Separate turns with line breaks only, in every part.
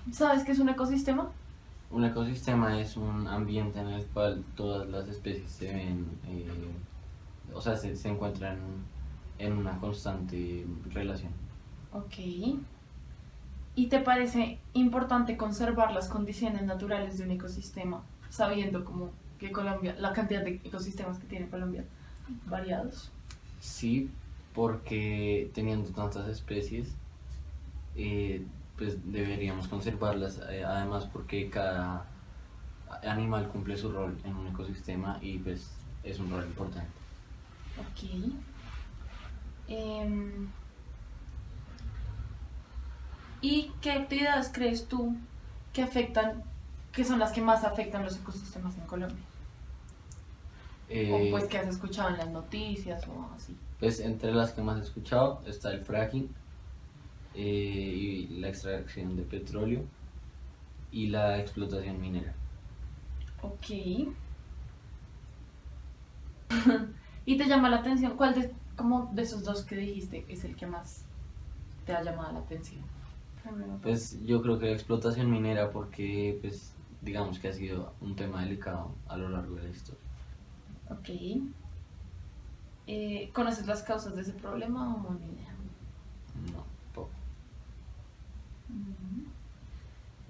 ¿Sabes qué es un ecosistema?
Un ecosistema es un ambiente en el cual todas las especies se ven, o sea, se encuentran en una constante relación.
Ok. ¿Y te parece importante conservar las condiciones naturales de un ecosistema, sabiendo como que Colombia, la cantidad de ecosistemas que tiene Colombia, variados?
Sí, porque teniendo tantas especies, eh, pues deberíamos conservarlas, además porque cada animal cumple su rol en un ecosistema y pues es un rol importante.
Ok. Em, ¿Y qué actividades crees tú que afectan, que son las que más afectan los ecosistemas en Colombia? O pues
Eh,
que has escuchado en las noticias o así.
pues entre las que más he escuchado está el fracking, y la extracción de petróleo y la explotación minera.
Ok. ¿Y te llama la atención? ¿Cuál de, como de esos dos que dijiste es el que más te ha llamado la atención?
Pues yo creo que la explotación minera porque pues digamos que ha sido un tema delicado a lo largo de la historia.
Ok. ¿Conoces las causas de ese problema o no? Ni idea?
No, poco.
Mm.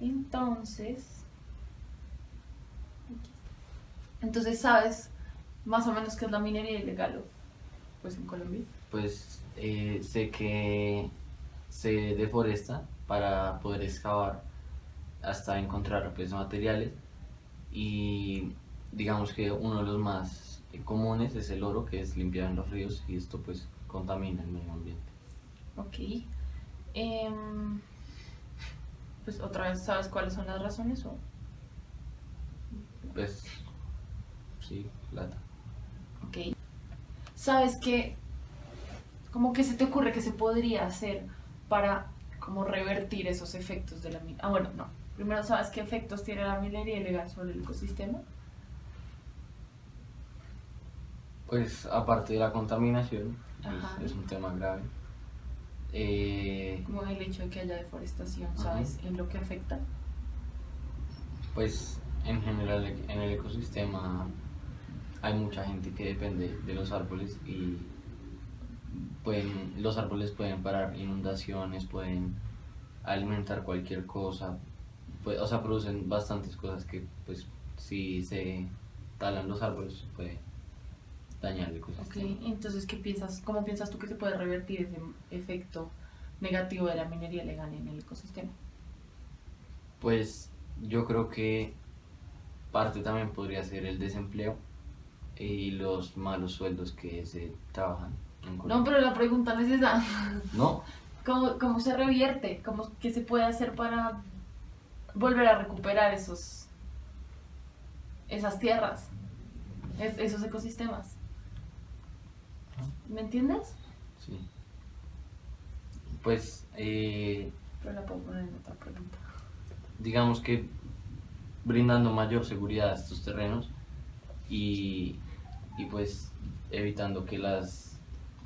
Entonces, entonces sabes más o menos qué es la minería ilegal, pues en Colombia.
Pues sé que se deforesta para poder excavar hasta encontrar pues materiales y digamos que uno de los más comunes es el oro que es limpiado en los ríos y esto pues contamina el medio ambiente.
Ok. Em, pues otra vez, ¿sabes cuáles son las razones? O...
Pues sí, plata.
Ok. ¿Sabes qué? ¿Cómo que se te ocurre que se podría hacer para como revertir esos efectos de la minería? Ah, bueno, no. Primero, ¿sabes qué efectos tiene la minería ilegal sobre el ecosistema?
Pues aparte de la contaminación,
Ajá.
pues es un tema grave.
Como el hecho de que haya deforestación,
Ajá.
¿sabes? En lo que afecta.
Pues en general en el ecosistema hay mucha gente que depende de los árboles y los árboles pueden parar inundaciones, pueden alimentar cualquier cosa, pues, o sea, producen bastantes cosas que pues si se talan los árboles puede dañar el
Ok,
ecosistema.
entonces, ¿qué piensas? ¿Cómo piensas tú que se puede revertir ese efecto negativo de la minería ilegal en el ecosistema?
Pues yo creo que parte también podría ser el desempleo y los malos sueldos que se trabajan en
No,
Colombia.
pero la pregunta no es esa.
¿No?
¿Cómo se revierte? ¿Qué se puede hacer para volver a recuperar esas tierras, esos ecosistemas? ¿Me entiendes?
Sí. Pues
Pero la puedo poner en otra pregunta.
digamos que brindando mayor seguridad a estos terrenos y, y pues evitando que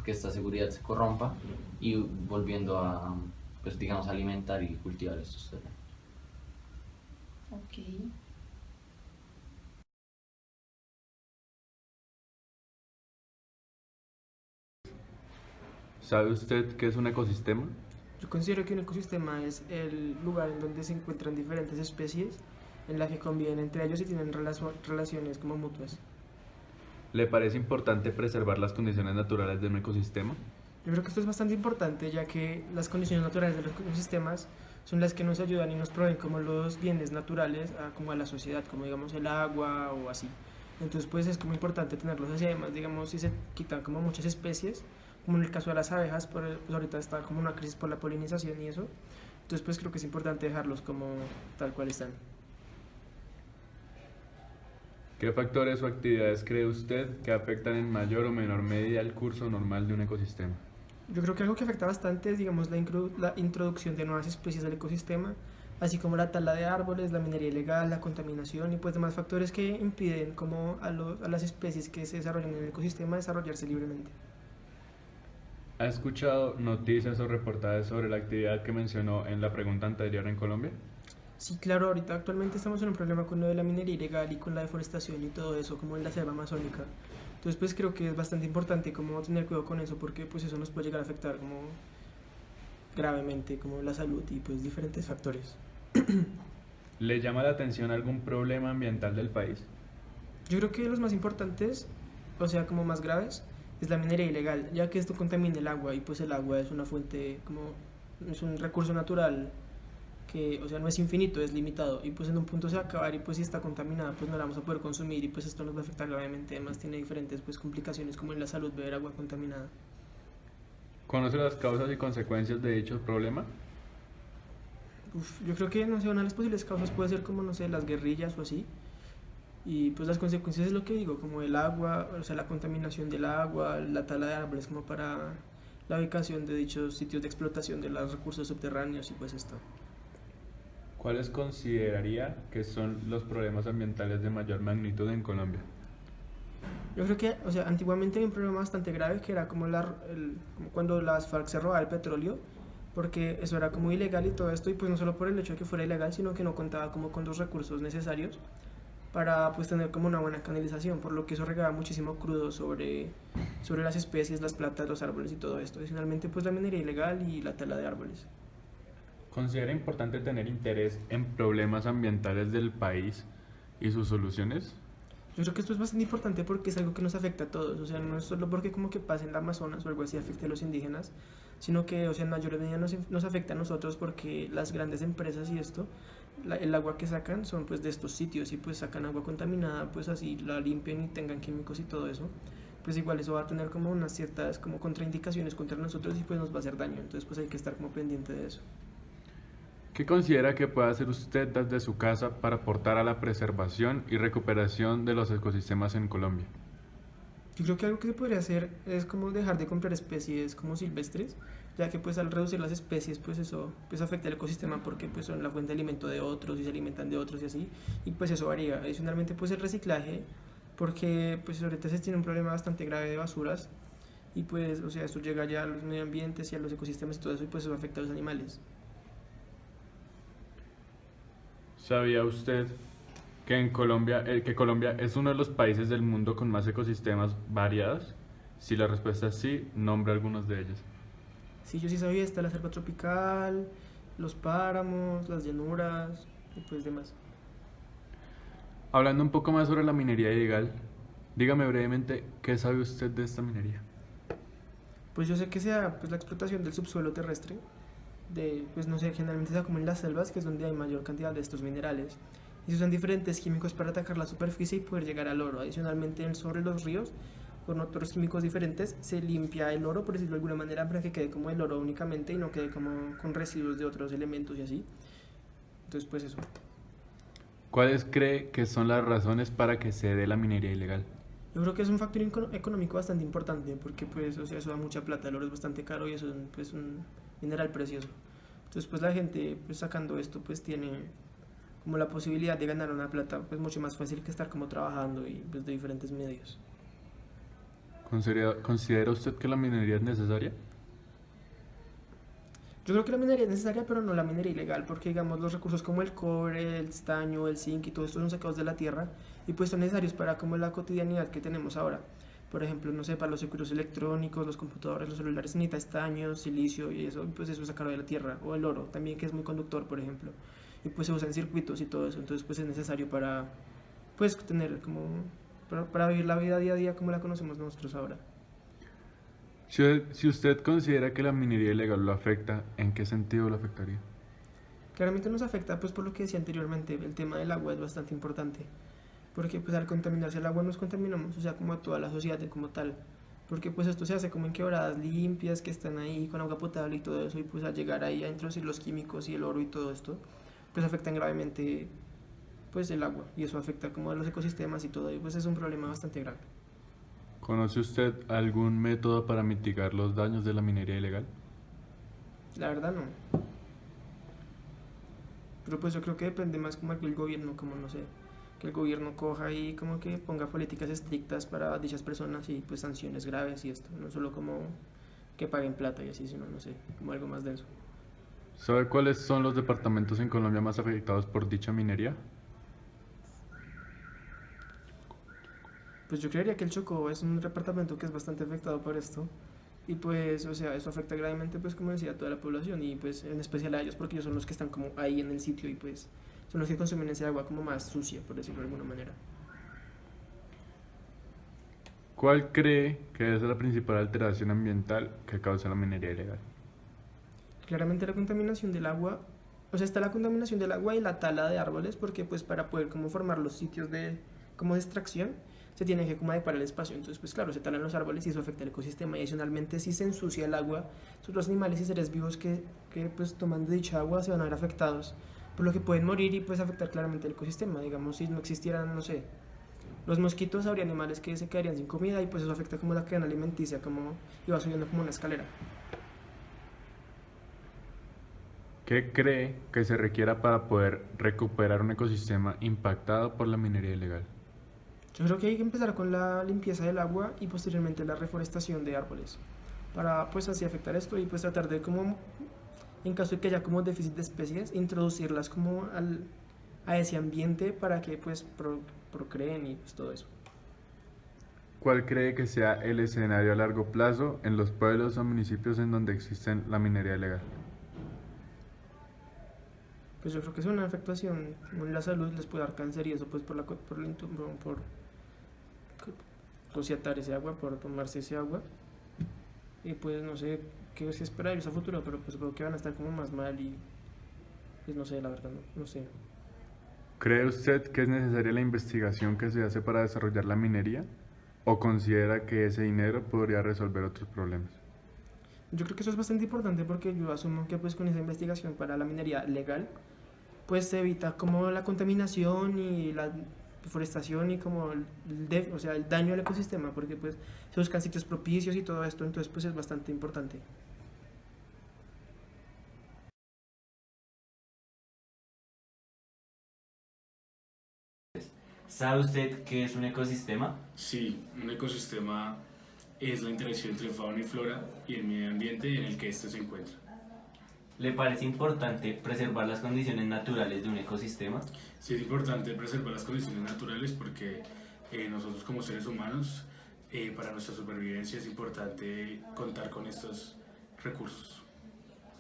esta seguridad se corrompa y volviendo a pues digamos alimentar y cultivar estos terrenos.
Ok.
¿Sabe usted qué es un ecosistema?
Yo considero que un ecosistema es el lugar en donde se encuentran diferentes especies en las que conviven entre ellos y tienen relaciones como mutuas.
¿Le parece importante preservar las condiciones naturales de un ecosistema?
Yo creo que esto es bastante importante ya que las condiciones naturales de los ecosistemas son las que nos ayudan y nos proveen como los bienes naturales como a la sociedad, como digamos el agua o así. Entonces pues es como importante tenerlos así, además digamos si se quitan como muchas especies, como en el caso de las abejas, pues ahorita está como una crisis por la polinización y eso, entonces pues creo que es importante dejarlos como tal cual están.
¿Qué factores o actividades cree usted que afectan en mayor o menor medida el curso normal de un ecosistema?
Yo creo que algo que afecta bastante es, digamos, la introducción de nuevas especies al ecosistema, así como la tala de árboles, la minería ilegal, la contaminación y pues demás factores que impiden como a las especies que se desarrollan en el ecosistema desarrollarse libremente.
¿Ha escuchado noticias o reportajes sobre la actividad que mencionó en la pregunta anterior en Colombia?
Sí, claro, ahorita actualmente estamos en un problema con lo de la minería ilegal y con la deforestación y todo eso, como en la selva amazónica. Entonces, pues creo que es bastante importante como tener cuidado con eso, porque pues eso nos puede llegar a afectar como gravemente, como la salud y pues diferentes factores.
¿Le llama la atención algún problema ambiental del país?
Yo creo que los más importantes, o sea, como más graves, es la minería ilegal, ya que esto contamina el agua y pues el agua es una fuente, como es un recurso natural que, o sea, no es infinito, es limitado y pues en un punto se va a acabar y pues si está contaminada pues no la vamos a poder consumir y pues esto nos va a afectar gravemente, además tiene diferentes pues complicaciones como en la salud beber agua contaminada.
¿Conoce las causas y consecuencias de dicho problema?
Uf, yo creo que, no sé, una de las posibles causas puede ser como, no sé, las guerrillas o así. Y pues las consecuencias es lo que digo, como el agua, o sea, la contaminación del agua, la tala de árboles como para la ubicación de dichos sitios de explotación de los recursos subterráneos y pues esto.
¿Cuáles consideraría que son los problemas ambientales de mayor magnitud en Colombia?
Yo creo que, o sea, antiguamente había un problema bastante grave que era como, como cuando las FARC se robaba el petróleo, porque eso era como ilegal y todo esto, y pues no solo por el hecho de que fuera ilegal, sino que no contaba como con los recursos necesarios para pues tener como una buena canalización, por lo que eso regaba muchísimo crudo sobre las especies, las plantas, los árboles y todo esto. Adicionalmente pues la minería ilegal y la tala de árboles.
¿Considera importante tener interés en problemas ambientales del país y sus soluciones?
Yo creo que esto es bastante importante porque es algo que nos afecta a todos, o sea, no es solo porque como que pasa en la Amazonas o algo así afecte a los indígenas, sino que, o sea, en mayor medida nos afecta a nosotros porque las grandes empresas y esto, el agua que sacan son pues de estos sitios y pues sacan agua contaminada, pues así la limpian y tengan químicos y todo eso, pues igual eso va a tener como unas ciertas como contraindicaciones contra nosotros y pues nos va a hacer daño, entonces pues hay que estar como pendiente de eso.
¿Qué considera que puede hacer usted desde su casa para aportar a la preservación y recuperación de los ecosistemas en Colombia?
Yo creo que algo que se podría hacer es como dejar de comprar especies como silvestres, ya que pues al reducir las especies pues eso pues afecta el ecosistema porque pues son la fuente de alimento de otros y se alimentan de otros y así, y pues eso varía. Adicionalmente pues el reciclaje, porque pues ahorita se tiene un problema bastante grave de basuras y pues o sea esto llega ya a los medio ambientes y a los ecosistemas y todo eso y pues eso afecta a los animales.
¿Sabía usted que que Colombia es uno de los países del mundo con más ecosistemas variados? Si la respuesta es sí, nombre algunos de ellos.
Sí, yo sí sabía, está la selva tropical, los páramos, las llanuras y pues demás.
Hablando un poco más sobre la minería ilegal, dígame brevemente qué sabe usted de esta minería.
Pues yo sé que sea pues la explotación del subsuelo terrestre, de pues no sé, generalmente sea como en las selvas, que es donde hay mayor cantidad de estos minerales. Y se usan diferentes químicos para atacar la superficie y poder llegar al oro. Adicionalmente, sobre los ríos, con otros químicos diferentes, se limpia el oro, por decirlo de alguna manera, para que quede como el oro únicamente y no quede como con residuos de otros elementos y así. Entonces, pues eso.
¿Cuáles cree que son las razones para que se dé la minería ilegal?
Yo creo que es un factor económico bastante importante, porque pues, o sea, eso da mucha plata, el oro es bastante caro y eso es pues, un mineral precioso. Entonces, pues la gente pues sacando esto, pues tiene como la posibilidad de ganar una plata pues mucho más fácil que estar como trabajando y pues de diferentes medios.
¿Considera usted que la minería es necesaria?
Yo creo que la minería es necesaria, pero no la minería ilegal, porque digamos los recursos como el cobre, el estaño, el zinc y todo esto son sacados de la tierra y pues son necesarios para como la cotidianidad que tenemos ahora. Por ejemplo, no sé, para los circuitos electrónicos, los computadores, los celulares se necesita estaño, silicio y eso, y pues eso es sacado de la tierra. O el oro también, que es muy conductor, por ejemplo. Y pues se usa en circuitos y todo eso, entonces pues es necesario para pues tener como para vivir la vida día a día como la conocemos nosotros ahora.
Si usted considera que la minería ilegal lo afecta, ¿en qué sentido lo afectaría?
Claramente nos afecta pues por lo que decía anteriormente, el tema del agua es bastante importante, porque pues al contaminarse el agua nos contaminamos, o sea, como a toda la sociedad como tal, porque pues esto se hace como en quebradas limpias que están ahí con agua potable y todo eso, y pues al llegar ahí a introducir los químicos y el oro y todo esto, pues afectan gravemente pues el agua, y eso afecta como a los ecosistemas y todo, y pues es un problema bastante grave.
¿Conoce usted algún método para mitigar los daños de la minería ilegal?
La verdad no. Pero pues yo creo que depende más como que el gobierno, como no sé, que el gobierno coja y como que ponga políticas estrictas para dichas personas y pues sanciones graves y esto, no solo como que paguen plata y así, sino no sé, como algo más denso.
¿Sabe cuáles son los departamentos en Colombia más afectados por dicha minería?
Pues yo creería que el Chocó es un departamento que es bastante afectado por esto. Y pues, o sea, eso afecta gravemente, pues como decía, a toda la población y pues en especial a ellos porque ellos son los que están como ahí en el sitio y pues son los que consumen ese agua como más sucia, por decirlo de alguna manera.
¿Cuál cree que es la principal alteración ambiental que causa la minería ilegal?
Claramente la contaminación del agua, o sea, está la contaminación del agua y la tala de árboles porque pues para poder como formar los sitios de como de extracción se tiene que como adecuar el espacio. Entonces, pues claro, se talan los árboles y eso afecta el ecosistema. Y adicionalmente, si se ensucia el agua, pues, los animales y seres vivos que pues toman de dicha agua se van a ver afectados, por lo que pueden morir y pues afectar claramente el ecosistema. Digamos, si no existieran, no sé, los mosquitos, habría animales que se quedarían sin comida y pues eso afecta como la cadena alimenticia, como iba subiendo como una escalera.
¿Qué cree que se requiera para poder recuperar un ecosistema impactado por la minería ilegal?
Yo creo que hay que empezar con la limpieza del agua y posteriormente la reforestación de árboles para pues así afectar esto y pues tratar de como en caso de que haya como déficit de especies introducirlas como a ese ambiente para que pues procreen y pues todo eso.
¿Cuál cree que sea el escenario a largo plazo en los pueblos o municipios en donde existen la minería ilegal?
Pues yo creo que es una afectación en la salud, les puede dar cáncer y eso pues por rociatar ese agua, por tomarse ese agua. Y pues no sé qué se espera de ellos a futuro, pero pues creo que van a estar como más mal y pues no sé, la verdad, no sé.
¿Cree usted que es necesaria la investigación que se hace para desarrollar la minería? ¿O considera que ese dinero podría resolver otros problemas?
Yo creo que eso es bastante importante porque yo asumo que pues con esa investigación para la minería legal pues se evita como la contaminación y la deforestación y como o sea, el daño al ecosistema porque pues se buscan sitios propicios y todo esto, entonces pues es bastante importante.
¿Sabe usted qué es un ecosistema?
Sí, un ecosistema es la interacción entre fauna y flora y el medio ambiente en el que éste se encuentra.
¿Le parece importante preservar las condiciones naturales de un ecosistema?
Sí, es importante preservar las condiciones naturales porque nosotros como seres humanos, para nuestra supervivencia es importante contar con estos recursos.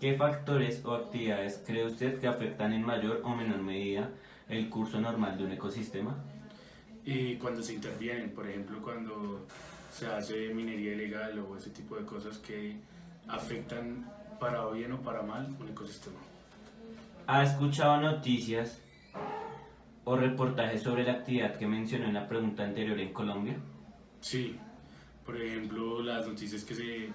¿Qué factores o actividades cree usted que afectan en mayor o menor medida el curso normal de un ecosistema?
Y cuando se intervienen, por ejemplo, cuando se hace minería ilegal o ese tipo de cosas que afectan para bien o para mal un ecosistema.
¿Ha escuchado noticias o reportajes sobre la actividad que mencionó en la pregunta anterior en Colombia?
Sí, por ejemplo, las noticias que se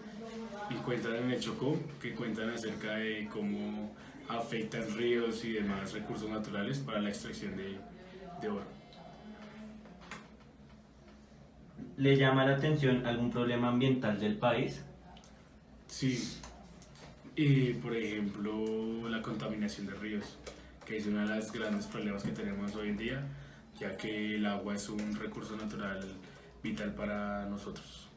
encuentran en el Chocó, que cuentan acerca de cómo afectan ríos y demás recursos naturales para la extracción de oro.
¿Le llama la atención algún problema ambiental del país?
Sí, por ejemplo, la contaminación de ríos, que es uno de los grandes problemas que tenemos hoy en día, ya que el agua es un recurso natural vital para nosotros.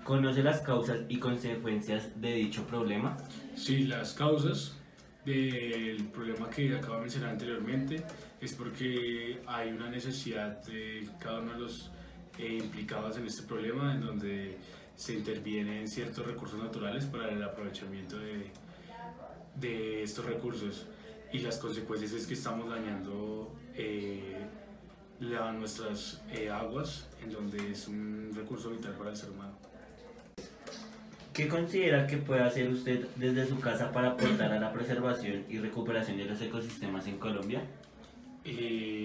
¿Conoce las causas y consecuencias de dicho problema?
Sí, las causas del problema que acabo de mencionar anteriormente es porque hay una necesidad de cada uno de los implicados en este problema, en donde se intervienen ciertos recursos naturales para el aprovechamiento de estos recursos, y las consecuencias es que estamos dañando nuestras aguas, en donde es un recurso vital para el ser humano.
¿Qué considera que puede hacer usted desde su casa para aportar a la preservación y recuperación de los ecosistemas en Colombia?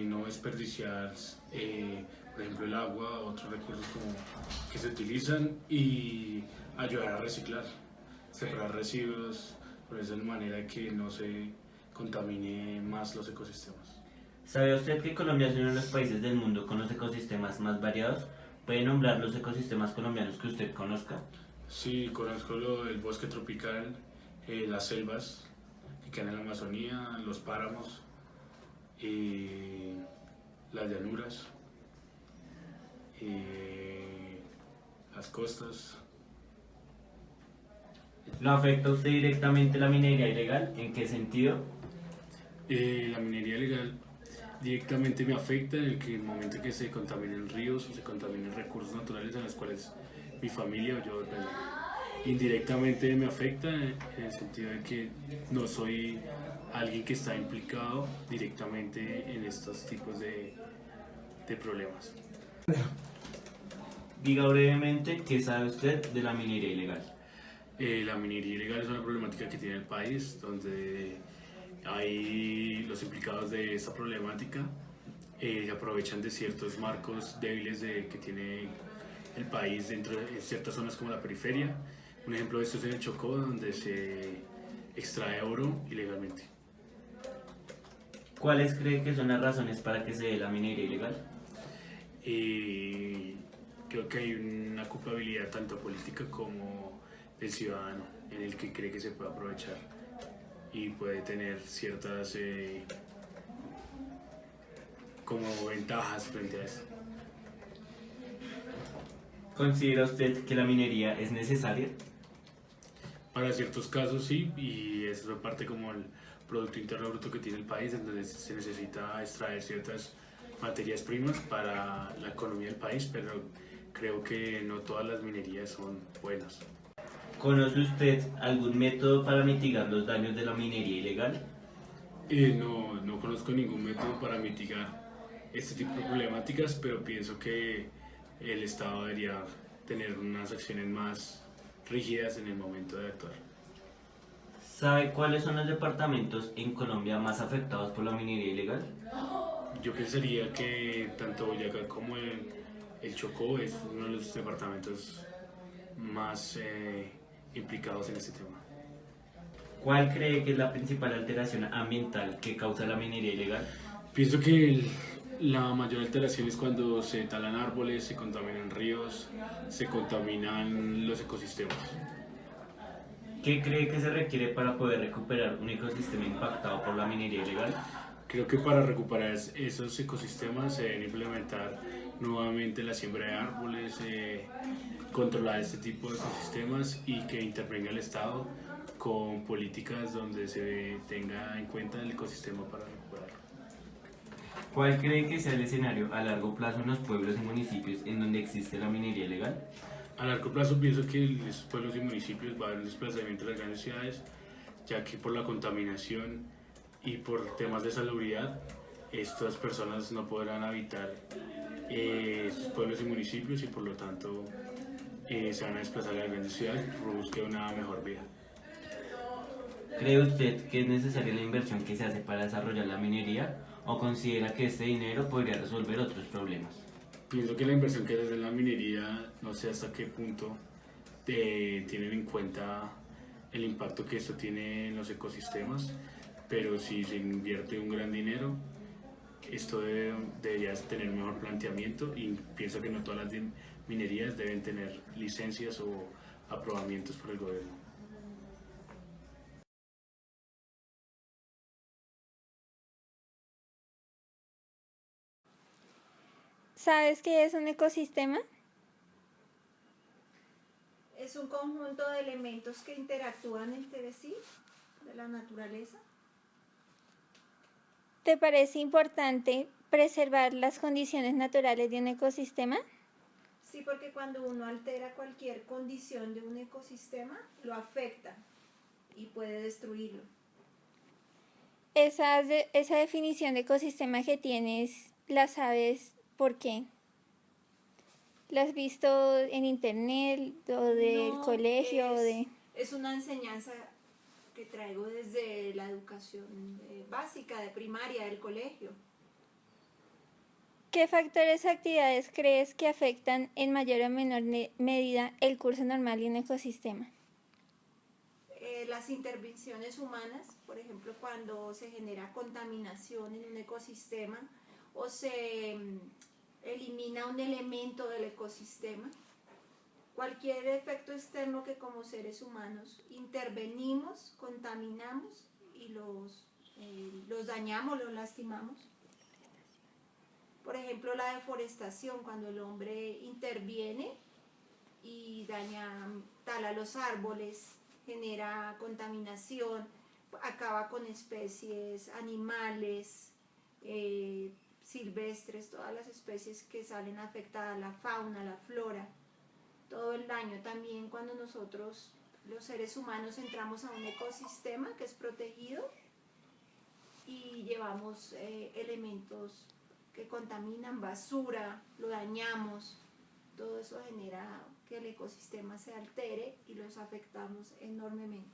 No desperdiciar, por ejemplo, el agua, otros recursos como que se utilizan, y ayudar a reciclar, separar residuos, por esa manera que no se contamine más los ecosistemas.
¿Sabe usted que Colombia es uno de los países del mundo con los ecosistemas más variados? ¿Puede nombrar los ecosistemas colombianos que usted conozca?
Sí, conozco lo del bosque tropical, las selvas que quedan en la Amazonía, los páramos, las llanuras, las costas,
¿Lo afecta a usted directamente la minería ilegal? ¿En qué sentido?
La minería ilegal directamente me afecta en el momento que se contaminen ríos o se contaminen recursos naturales en los cuales mi familia o yo dependen. Indirectamente me afecta en el sentido de que no soy alguien que está implicado directamente en estos tipos de problemas.
Diga brevemente qué sabe usted de la minería ilegal.
La minería ilegal es una problemática que tiene el país, donde hay los implicados de esta problemática aprovechan de ciertos marcos débiles que tiene el país dentro de ciertas zonas como la periferia. Un ejemplo de esto es en el Chocó, donde se extrae oro ilegalmente.
¿Cuáles cree que son las razones para que se dé la minería ilegal?
Creo que hay una culpabilidad tanto política como del ciudadano, en el que cree que se puede aprovechar y puede tener ciertas como ventajas frente a eso.
¿Considera usted que la minería es necesaria?
Para ciertos casos sí, y eso es parte como el Producto Interno Bruto que tiene el país, en donde se necesita extraer ciertas materias primas para la economía del país, pero creo que no todas las minerías son buenas.
¿Conoce usted algún método para mitigar los daños de la minería ilegal?
No conozco ningún método para mitigar este tipo de problemáticas, pero pienso que el Estado debería tener unas acciones más rígidas en el momento de actuar.
¿Sabe cuáles son los departamentos en Colombia más afectados por la minería ilegal?
Yo pensaría que tanto Boyacá como el Chocó es uno de los departamentos más implicados en este tema.
¿Cuál cree que es la principal alteración ambiental que causa la minería ilegal?
Pienso que la mayor alteración es cuando se talan árboles, se contaminan ríos, se contaminan los ecosistemas.
¿Qué cree que se requiere para poder recuperar un ecosistema impactado por la minería ilegal?
Creo que para recuperar esos ecosistemas se deben implementar nuevamente la siembra de árboles, controlar este tipo de ecosistemas y que intervenga el Estado con políticas donde se tenga en cuenta el ecosistema para recuperarlo.
¿Cuál cree que sea el escenario a largo plazo en los pueblos y municipios en donde existe la minería ilegal?
A largo plazo pienso que en esos pueblos y municipios va a haber un desplazamiento de las grandes ciudades, ya que por la contaminación y por temas de salubridad, estas personas no podrán habitar estos pueblos y municipios y por lo tanto se van a desplazar a las grandes ciudades por buscar una mejor vida.
¿Cree usted que es necesaria la inversión que se hace para desarrollar la minería o considera que este dinero podría resolver otros problemas?
Pienso que la inversión que se hace en la minería, no sé hasta qué punto tienen en cuenta el impacto que esto tiene en los ecosistemas, pero si se invierte un gran dinero, esto debería tener mejor planteamiento y pienso que no todas las minerías deben tener licencias o aprobamientos por el gobierno.
¿Sabes qué es un ecosistema?
Es un conjunto de elementos que interactúan entre sí, de la naturaleza.
¿Te parece importante preservar las condiciones naturales de un ecosistema?
Sí, porque cuando uno altera cualquier condición de un ecosistema, lo afecta y puede destruirlo.
Esa definición de ecosistema que tienes, ¿la sabes por qué? ¿La has visto en internet o del
No,
colegio?
Es una enseñanza que traigo desde la educación básica, de primaria, del colegio.
¿Qué factores o actividades crees que afectan en mayor o menor medida el curso normal de un ecosistema?
Las intervenciones humanas, por ejemplo, cuando se genera contaminación en un ecosistema o se elimina un elemento del ecosistema, cualquier efecto externo que como seres humanos intervenimos, contaminamos y los dañamos, los lastimamos. Por ejemplo, la deforestación, cuando el hombre interviene y tala los árboles, genera contaminación, acaba con especies animales, silvestres, todas las especies que salen afectadas, la fauna, la flora, todo el daño. También cuando nosotros, los seres humanos, entramos a un ecosistema que es protegido y llevamos elementos que contaminan, basura, lo dañamos, todo eso genera que el ecosistema se altere y los afectamos enormemente.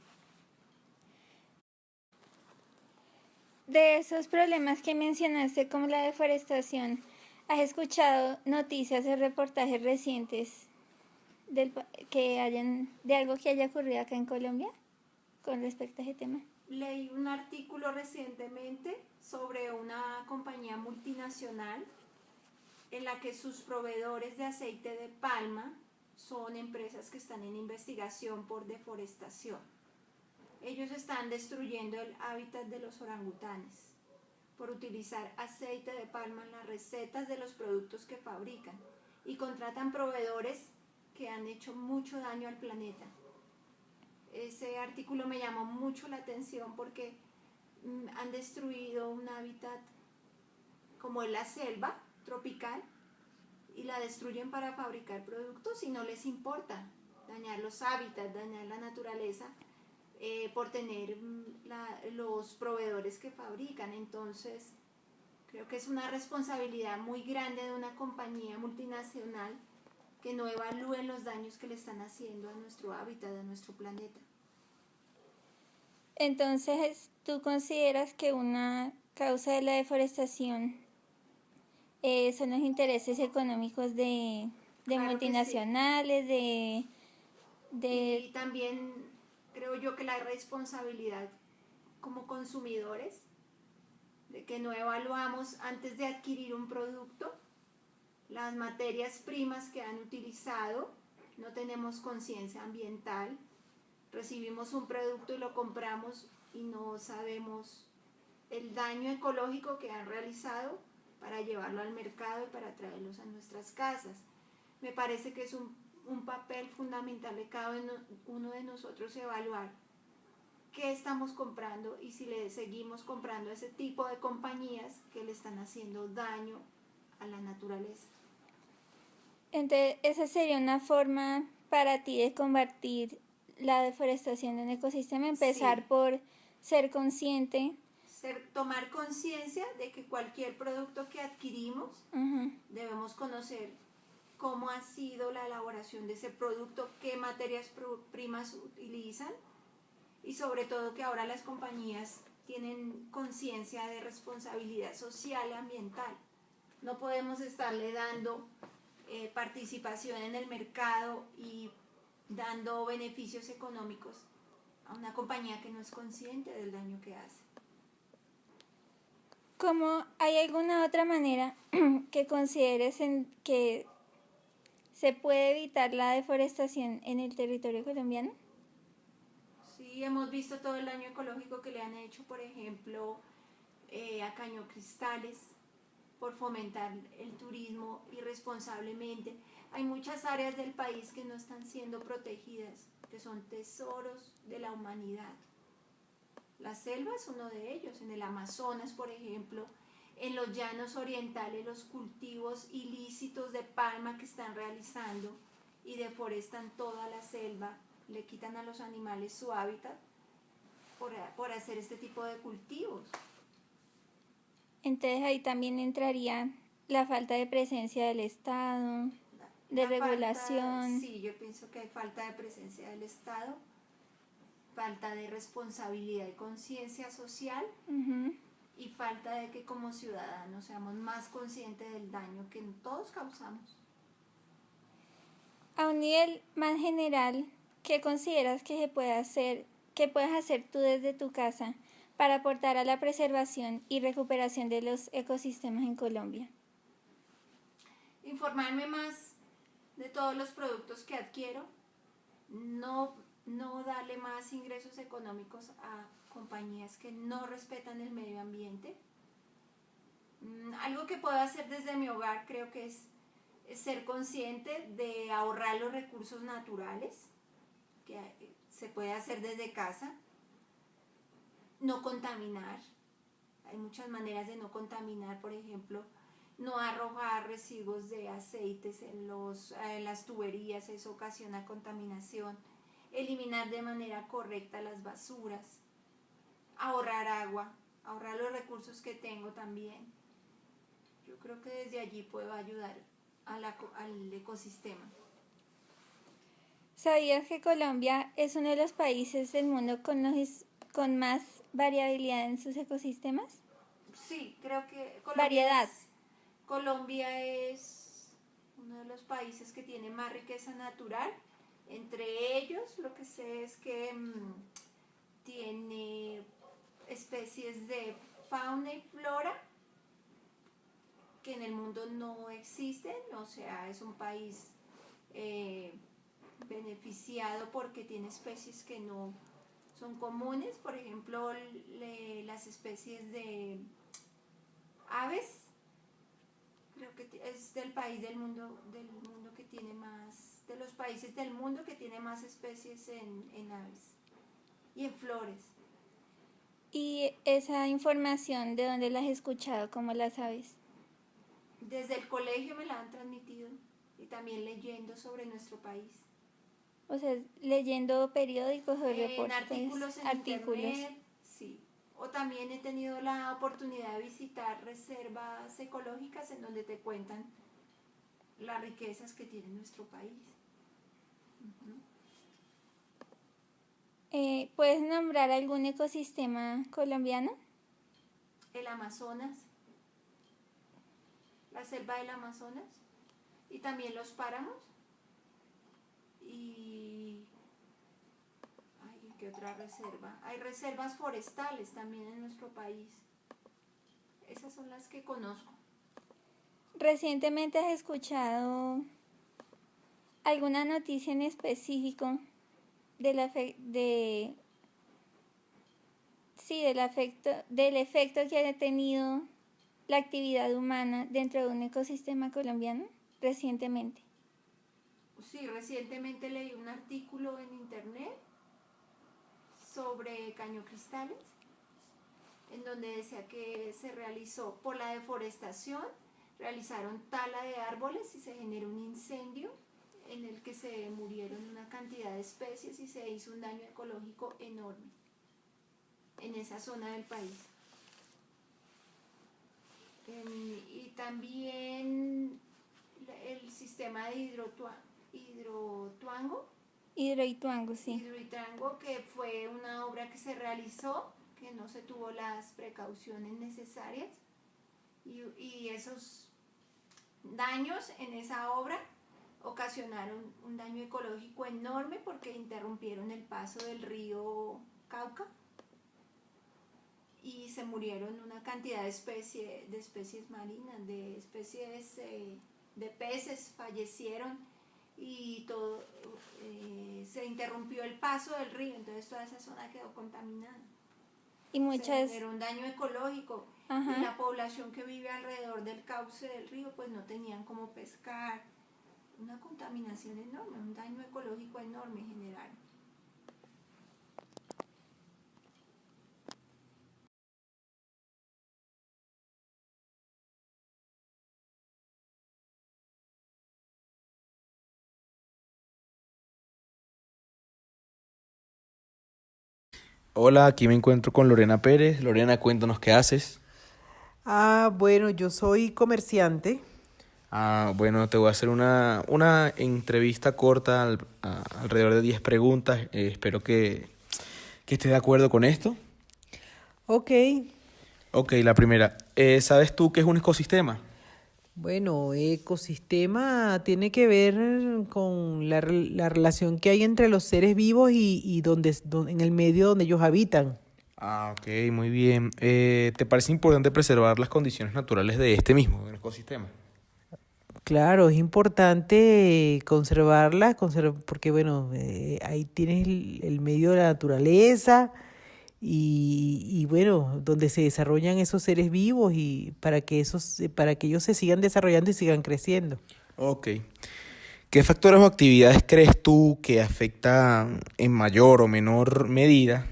De esos problemas que mencionaste, como la deforestación, ¿has escuchado noticias o reportajes recientes de algo que haya ocurrido acá en Colombia con respecto a ese tema?
Leí un artículo recientemente sobre una compañía multinacional en la que sus proveedores de aceite de palma son empresas que están en investigación por deforestación. Ellos están destruyendo el hábitat de los orangutanes por utilizar aceite de palma en las recetas de los productos que fabrican y contratan proveedores que han hecho mucho daño al planeta. Ese artículo me llamó mucho la atención porque han destruido un hábitat como es la selva tropical y la destruyen para fabricar productos y no les importa dañar los hábitats, dañar la naturaleza por tener los proveedores que fabrican. Entonces creo que es una responsabilidad muy grande de una compañía multinacional que no evalúen los daños que le están haciendo a nuestro hábitat, a nuestro planeta.
Entonces, ¿tú consideras que una causa de la deforestación son los intereses económicos de
Claro
multinacionales,
sí. Y también creo yo que la responsabilidad como consumidores, de que no evaluamos antes de adquirir un producto las materias primas que han utilizado, no tenemos conciencia ambiental, recibimos un producto y lo compramos y no sabemos el daño ecológico que han realizado para llevarlo al mercado y para traerlos a nuestras casas. Me parece que es un papel fundamental de cada uno de nosotros evaluar qué estamos comprando y si le seguimos comprando a ese tipo de compañías que le están haciendo daño a la naturaleza.
Entonces, esa sería una forma para ti de combatir la deforestación de un ecosistema, empezar
Sí.
por ser consciente.
Tomar conciencia de que cualquier producto que adquirimos debemos conocer cómo ha sido la elaboración de ese producto, qué materias primas utilizan y sobre todo que ahora las compañías tienen conciencia de responsabilidad social y ambiental. No podemos estarle dando participación en el mercado y dando beneficios económicos a una compañía que no es consciente del daño que hace.
¿Cómo hay alguna otra manera que consideres en que se puede evitar la deforestación en el territorio colombiano?
Sí, hemos visto todo el daño ecológico que le han hecho, por ejemplo, a Cañocristales, por fomentar el turismo irresponsablemente. Hay muchas áreas del país que no están siendo protegidas, que son tesoros de la humanidad. La selva es uno de ellos, en el Amazonas, por ejemplo, en los llanos orientales, los cultivos ilícitos de palma que están realizando y deforestan toda la selva, le quitan a los animales su hábitat por hacer este tipo de cultivos.
Entonces ahí también entraría la falta de presencia del Estado, de regulación.
Sí, yo pienso que hay falta de presencia del Estado, falta de responsabilidad y conciencia social y falta de que como ciudadanos seamos más conscientes del daño que todos causamos.
A un nivel más general, ¿qué consideras que se puede hacer, que puedes hacer tú desde tu casa para aportar a la preservación y recuperación de los ecosistemas en Colombia?
Informarme más de todos los productos que adquiero, no darle más ingresos económicos a compañías que no respetan el medio ambiente. Algo que puedo hacer desde mi hogar creo que es ser consciente de ahorrar los recursos naturales, que se puede hacer desde casa. No contaminar. Hay muchas maneras de no contaminar, por ejemplo, no arrojar residuos de aceites en las tuberías, eso ocasiona contaminación. Eliminar de manera correcta las basuras. Ahorrar agua, ahorrar los recursos que tengo también. Yo creo que desde allí puedo ayudar al ecosistema.
¿Sabías que Colombia es uno de los países del mundo con más variabilidad en sus ecosistemas?
Sí, creo que
Variedad.
Colombia es uno de los países que tiene más riqueza natural. Entre ellos, lo que sé es que tiene especies de fauna y flora que en el mundo no existen, o sea, es un país beneficiado porque tiene especies que no son comunes, por ejemplo, las especies de aves, creo que es del país del mundo que tiene más, de los países del mundo que tiene más especies en aves y en flores.
¿Y esa información de dónde la has escuchado? ¿Cómo la sabes?
Desde el colegio me la han transmitido y también leyendo sobre nuestro país.
O sea, leyendo periódicos o
En
reportes,
artículos en internet, sí. O también he tenido la oportunidad de visitar reservas ecológicas en donde te cuentan las riquezas que tiene nuestro país.
¿Puedes nombrar algún ecosistema colombiano?
El Amazonas, la selva del Amazonas y también los páramos. Y ¿qué otra reserva? Hay reservas forestales también en nuestro país. Esas son las que conozco.
¿Recientemente has escuchado alguna noticia en específico del efecto que ha tenido la actividad humana dentro de un ecosistema colombiano? Recientemente.
Sí, recientemente leí un artículo en internet sobre cañocristales, en donde decía que se realizó por la deforestación, realizaron tala de árboles y se generó un incendio en el que se murieron una cantidad de especies y se hizo un daño ecológico enorme en esa zona del país. Y también el sistema de
Hidroituango, sí.
Hidroituango, que fue una obra que se realizó, que no se tuvo las precauciones necesarias y esos daños en esa obra ocasionaron un daño ecológico enorme porque interrumpieron el paso del río Cauca y se murieron una cantidad de especies marinas, de especies de peces fallecieron y todo se interrumpió el paso del río, entonces toda esa zona quedó contaminada.
Y
Se generó un daño ecológico. Ajá. Y la población que vive alrededor del cauce del río pues no tenían cómo pescar, una contaminación enorme, un daño ecológico enorme en general.
Hola, aquí me encuentro con Lorena Pérez. Lorena, cuéntanos qué haces.
Bueno, yo soy comerciante.
Bueno, te voy a hacer una entrevista corta, alrededor de 10 preguntas. Espero que estés de acuerdo con esto.
Ok.
Ok, la primera. ¿Sabes tú qué es un ecosistema?
Bueno, ecosistema tiene que ver con la relación que hay entre los seres vivos y en el medio donde ellos habitan.
Ok, muy bien. ¿Te parece importante preservar las condiciones naturales de este mismo ecosistema?
Claro, es importante conservarlas, porque bueno, ahí tienes el medio de la naturaleza y bueno, donde se desarrollan esos seres vivos y para que ellos se sigan desarrollando y sigan creciendo.
Ok. ¿Qué factores o actividades crees tú que afectan en mayor o menor medida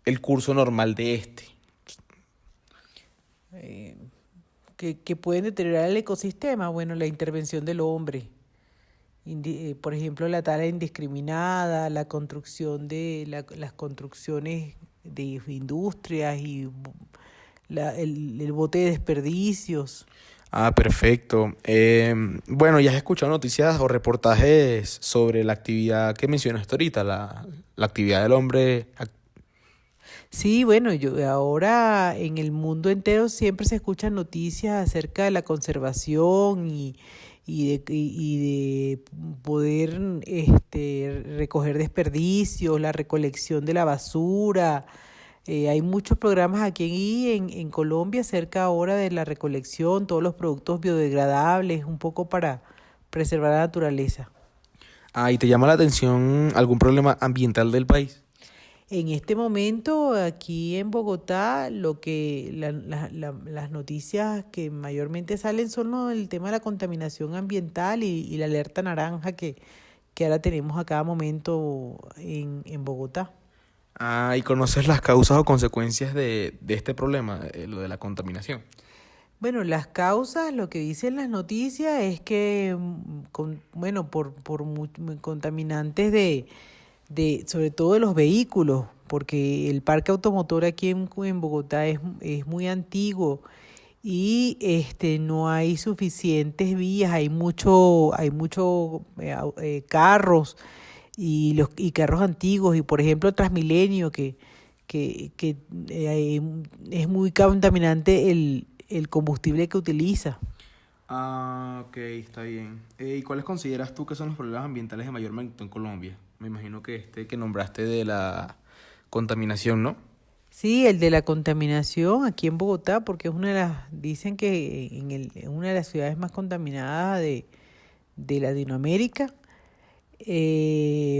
el curso normal de este?
Que pueden deteriorar el ecosistema. Bueno, la intervención del hombre. Por ejemplo, la tala indiscriminada, la construcción las construcciones de industrias y el bote de desperdicios.
Ah, perfecto. Bueno, ¿ya has escuchado noticias o reportajes sobre la actividad que mencionaste ahorita, la actividad del hombre?
Sí, bueno, ahora en el mundo entero siempre se escuchan noticias acerca de la conservación y de poder recoger desperdicios, la recolección de la basura. Hay muchos programas aquí en Colombia acerca ahora de la recolección, todos los productos biodegradables, un poco para preservar la naturaleza.
Ah, ¿y te llama la atención algún problema ambiental del país?
En este momento, aquí en Bogotá, las noticias que mayormente salen son el tema de la contaminación ambiental y la alerta naranja que ahora tenemos a cada momento en Bogotá.
Ah, ¿y conoces las causas o consecuencias de este problema, lo de la contaminación?
Bueno, las causas, lo que dicen las noticias es que, por contaminantes sobre todo de los vehículos, porque el parque automotor aquí en Bogotá es muy antiguo y no hay suficientes vías, hay mucho carros y carros antiguos y por ejemplo Transmilenio que es muy contaminante el combustible que utiliza.
Ah, ok, está bien. ¿Y cuáles consideras tú que son los problemas ambientales de mayor magnitud en Colombia? Me imagino que que nombraste de la contaminación, ¿no?
Sí, el de la contaminación aquí en Bogotá, porque dicen que en una de las ciudades más contaminadas de Latinoamérica.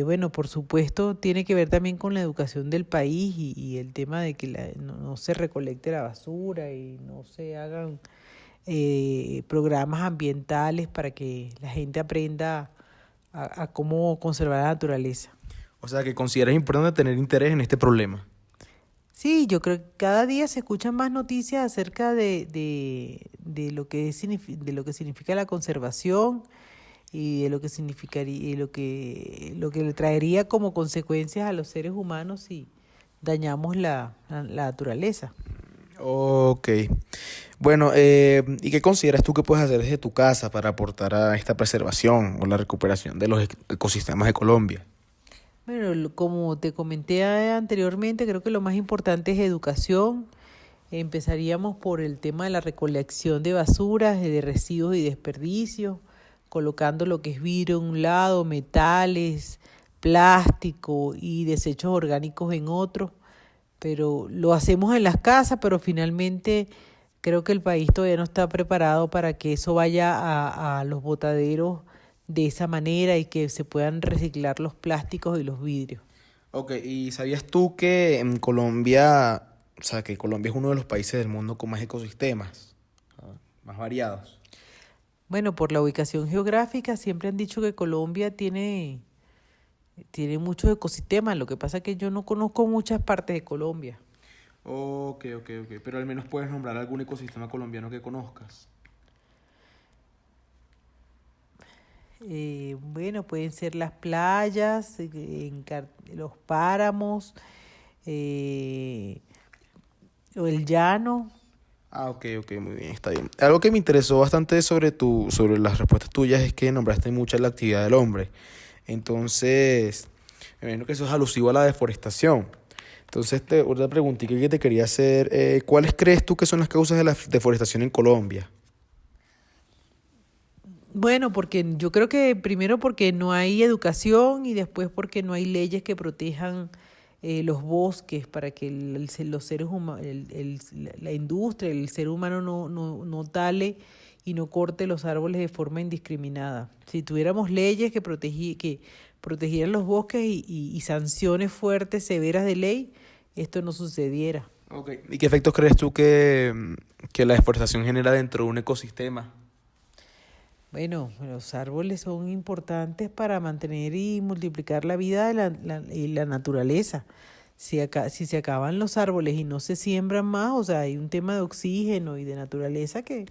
Bueno, por supuesto, tiene que ver también con la educación del país y el tema de que no se recolecte la basura y no se hagan programas ambientales para que la gente aprenda a cómo conservar la naturaleza.
O sea, que consideras importante tener interés en este problema.
Sí, yo creo que cada día se escuchan más noticias acerca de lo que significa la conservación y de lo que significaría y lo que le traería como consecuencias a los seres humanos si dañamos la naturaleza.
Ok. Bueno, ¿y qué consideras tú que puedes hacer desde tu casa para aportar a esta preservación o la recuperación de los ecosistemas de Colombia?
Bueno, como te comenté anteriormente, creo que lo más importante es educación. Empezaríamos por el tema de la recolección de basuras, de residuos y desperdicios, colocando lo que es vidrio en un lado, metales, plástico y desechos orgánicos en otro. Pero lo hacemos en las casas, pero finalmente creo que el país todavía no está preparado para que eso vaya a los botaderos de esa manera y que se puedan reciclar los plásticos y los vidrios.
Ok, ¿y sabías tú que en Colombia, o sea, que Colombia es uno de los países del mundo con más ecosistemas, más variados?
Bueno, por la ubicación geográfica siempre han dicho que Colombia tiene muchos ecosistemas, lo que pasa es que yo no conozco muchas partes de Colombia.
Ok, pero al menos puedes nombrar algún ecosistema colombiano que conozcas.
Bueno, pueden ser las playas, los páramos, o el llano.
Ah, ok, muy bien, está bien. Algo que me interesó bastante sobre las respuestas tuyas es que nombraste mucho la actividad del hombre. Entonces, me imagino que eso es alusivo a la deforestación. Entonces, otra preguntita que te quería hacer, ¿cuáles crees tú que son las causas de la deforestación en Colombia?
Bueno, porque yo creo que primero porque no hay educación y después porque no hay leyes que protejan los bosques para que los seres humanos, la industria, el ser humano no tale y no corte los árboles de forma indiscriminada. Si tuviéramos leyes que protegieran los bosques y sanciones fuertes, severas de ley, esto no sucediera.
Okay. ¿Y qué efectos crees tú que la deforestación genera dentro de un ecosistema?
Bueno, los árboles son importantes para mantener y multiplicar la vida y la naturaleza. Si se acaban los árboles y no se siembran más, o sea, hay un tema de oxígeno y de naturaleza que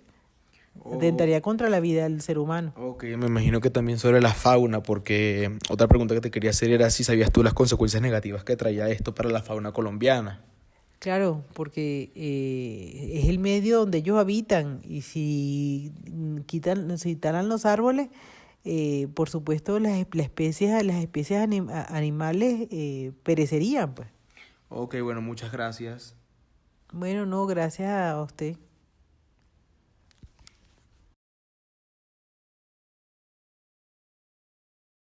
atentaría contra la vida del ser humano.
Ok, me imagino que también sobre la fauna, porque otra pregunta que te quería hacer era si sabías tú las consecuencias negativas que traía esto para la fauna colombiana.
Claro, porque es el medio donde ellos habitan y si talan los árboles, por supuesto las especies animales perecerían, pues.
Ok, bueno, muchas gracias.
Bueno, no, gracias a usted.